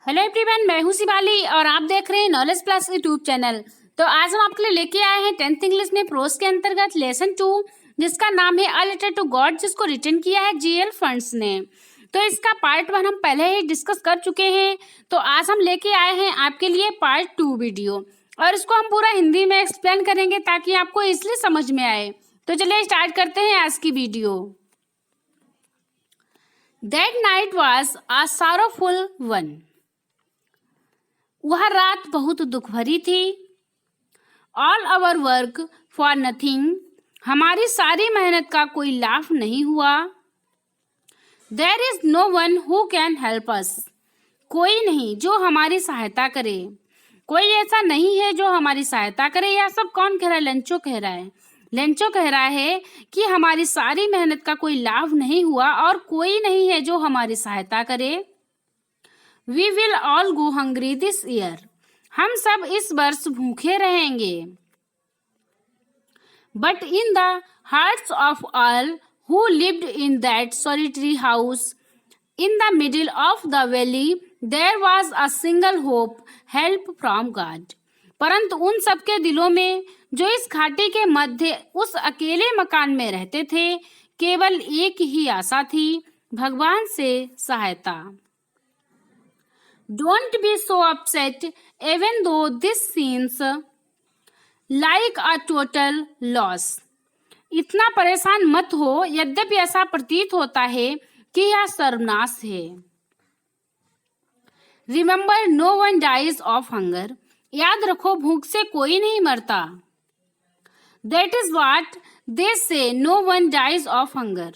Hello everyone, मैं हूं शिवाली और आप देख रहे हैं नॉलेज प्लस यूट्यूब चैनल। तो आज हम आपके लिए लेके आए हैं 10th इंग्लिश में प्रोज के अंतर्गत लेसन 2, जिसका नाम है अ लेटर टू गॉड, जिसको रिटन किया है जीएल फंड्स ने। तो इसका पार्ट 1 हम पहले ही डिस्कस कर चुके हैं। तो आज हम लेके आए हैं आपके लिए पार्ट 2 वीडियो, और इसको हम पूरा हिंदी में एक्सप्लेन करेंगे ताकि आपको इजिली समझ में आए। तो चलिए स्टार्ट करते हैं आज की video. That night was a sorrowful one. वह रात बहुत दुख भरी थी। All our work for nothing. हमारी सारी मेहनत का कोई लाभ नहीं हुआ। There is no one who can help us. कोई नहीं जो हमारी सहायता करे। कोई ऐसा नहीं है जो हमारी सहायता करे। यह सब कौन कह रहा है? लेंचो कह रहा है। लेंचो कह रहा है कि हमारी सारी मेहनत का कोई लाभ नहीं हुआ और कोई नहीं है जो हमारी सहायता करे। We will all go hungry this year. हम सब इस वर्ष भूखे रहेंगे। But in the hearts of all who lived in that solitary house in the middle of the valley, there was a single hope, help from God. परंतु उन सबके दिलों में जो इस घाटी के मध्य उस अकेले मकान में रहते थे, केवल एक ही आशा थी, भगवान से सहायता। Don't be so upset even though this seems like a total loss. इतना परेशान मत हो यद्यपि ऐसा प्रतीत होता है कि यह सर्वनाश है। Remember, no one dies of hunger. याद रखो, भूख से कोई नहीं मरता। That is what they say, no one dies of hunger.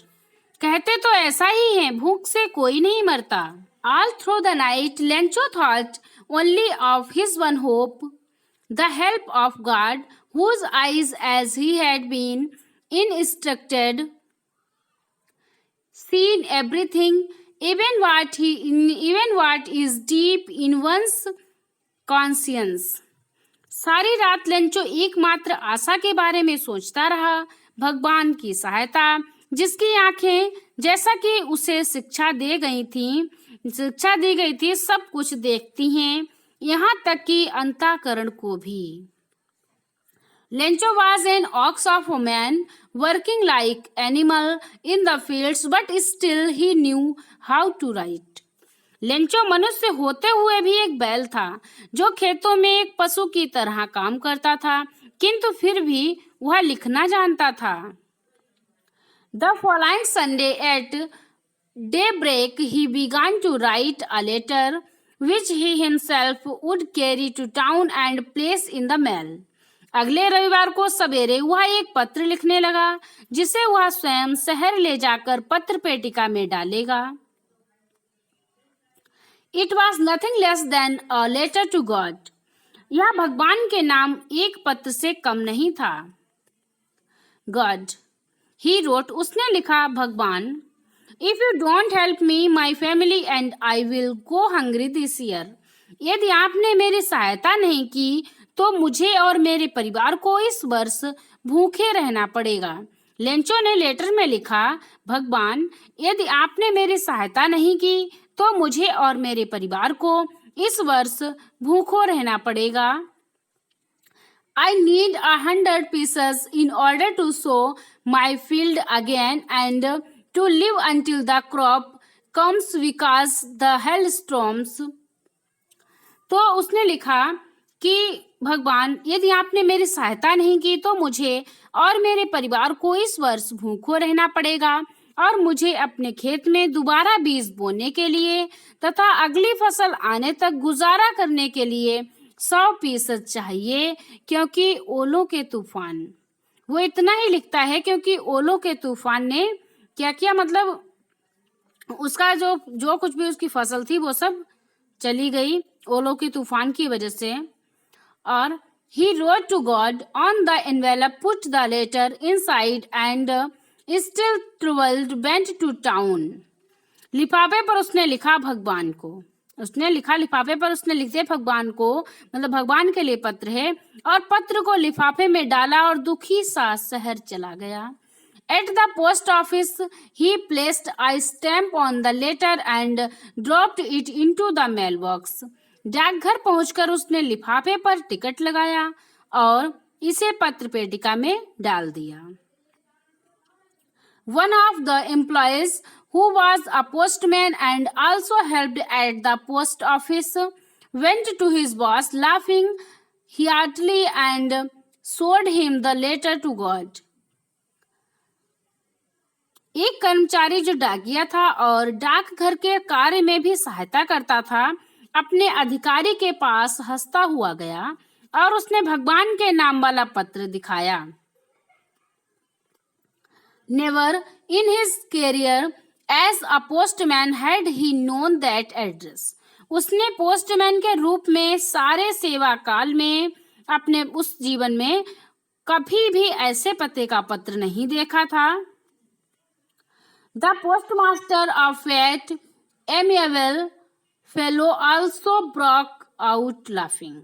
कहते तो ऐसा ही है, भूख से कोई नहीं मरता। All through the night, Lencho thought only of his one hope, the help of God, whose eyes, as he had been instructed, seen everything, even what is deep in one's conscience. सारी रात Lencho एकमात्र आशा के बारे में सोचता रहा, भगवान की सहायता, जिसकी आंखें, जैसा कि उसे शिक्षा दी गई थी, सब कुछ देखती हैं, यहाँ तक कि अंतःकरण को भी। Lencho was an ox of a man, working like animal in the fields, but still he knew how to write. Lencho मनुष्य होते हुए भी एक बैल था, जो खेतों में एक पशु की तरह काम करता था, किंतु फिर भी वह लिखना जानता था। The following Sunday at daybreak he began to write a letter which he himself would carry to town and place in the mail. अगले रविवार को सवेरे वह एक पत्र लिखने लगा जिसे वह स्वयं शहर ले जाकर पत्र पेटिका में डालेगा। It was nothing less than a letter to God. यह भगवान के नाम एक पत्र से कम नहीं था। God, he wrote, उसने लिखा, भगवान, If you don't help me, my family and I will go hungry this year. यदि आपने मेरी सहायता नहीं की तो मुझे और मेरे परिवार को इस वर्ष भूखे रहना पड़ेगा। लेंचो ने लेटर में लिखा, भगवान, यदि आपने मेरी सहायता नहीं की तो मुझे और मेरे परिवार को इस वर्ष भूखों रहना पड़ेगा। I need 100 pieces in order to sow my field again and to live until the crop comes because the hailstorms. तो उसने लिखा कि भगवान, यदि आपने मेरी सहायता नहीं की तो मुझे और मेरे परिवार को इस वर्ष भूखों रहना पड़ेगा, और मुझे अपने खेत में दोबारा बीज बोने के लिए तथा अगली फसल आने तक गुजारा करने के लिए 100% चाहिए, क्योंकि ओलों के तूफान। वो इतना ही लिखता है क्योंकि ओलों के तूफान ने क्या किया, मतलब उसका जो कुछ भी उसकी फसल थी वो सब चली गई ओलों के तूफान की वजह से। और he wrote to God on the envelope, put the letter inside and still traveled went to town. लिफाफे पर उसने लिखा भगवान को, लिफाफे पर उसने लिखे भगवान को, मतलब भगवान के लिए पत्र है, और पत्र को लिफाफे में डाला और दुखी सा शहर चला गया। At the post office, he placed a stamp on the letter and dropped it into the mailbox. डाकघर पहुंचकर उसने लिफाफे पर टिकट लगाया और इसे पत्र पेटिका में डाल दिया. One of the employees, who was a postman and also helped at the post office, went to his boss laughing heartily and showed him the letter to God. एक कर्मचारी जो डाकिया था और डाकघर के कार्य में भी सहायता करता था, अपने अधिकारी के पास हंसता हुआ गया और उसने भगवान के नाम वाला पत्र दिखाया. Never in his career as a postman had he known that address. उसने पोस्टमैन के रूप में सारे सेवा काल में अपने उस जीवन में कभी भी ऐसे पते का पत्र नहीं देखा था. The postmaster, a fat, amiable fellow, also broke out laughing.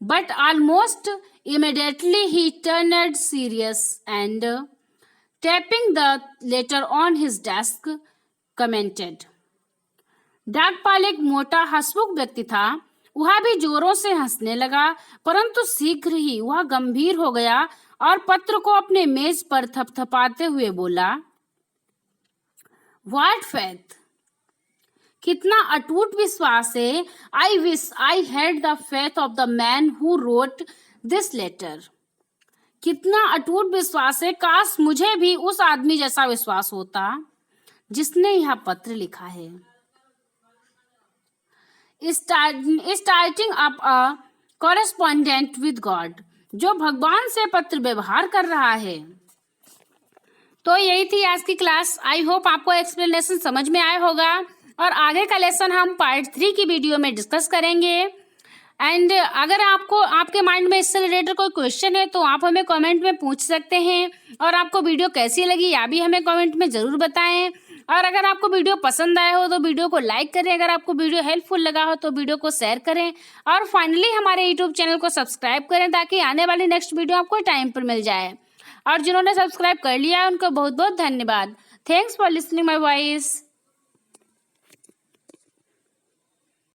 But almost immediately he turned serious and, tapping the letter on his desk, commented. डाकपाल एक मोटा हंसमुख व्यक्ति था. वह भी जोरों से हंसने लगा, परंतु शीघ्र ही वह गंभीर हो गया और पत्र को अपने मेज पर थपथपाते हुए बोला, What faith! कितना अटूट विश्वास है. I wish I had the faith of the man who wrote this letter. कितना अटूट विश्वास है. काश मुझे भी उस आदमी जैसा विश्वास होता जिसने यह पत्र लिखा है. Starting up a correspondent with God, जो भगवान से पत्र व्यवहार कर रहा है. तो यही थी आज की क्लास. आई होप आपको एक्सप्लेनेशन समझ में आया होगा और आगे का लेसन हम पार्ट 3 की वीडियो में डिस्कस करेंगे. एंड अगर आपको आपके माइंड में इससे रिलेटेड कोई क्वेश्चन है तो आप हमें कमेंट में पूछ सकते हैं. और आपको वीडियो कैसी लगी या भी हमें कमेंट में ज़रूर बताएं. और अगर आपको वीडियो पसंद आया हो तो वीडियो को लाइक करें. अगर आपको वीडियो हेल्पफुल लगा हो तो वीडियो को शेयर करें. और फाइनली हमारे यूट्यूब चैनल को सब्सक्राइब करें ताकि आने वाली नेक्स्ट वीडियो आपको टाइम पर मिल जाए. और जिन्होंने सब्सक्राइब कर लिया है उनको बहुत बहुत धन्यवाद. Thanks for listening my voice.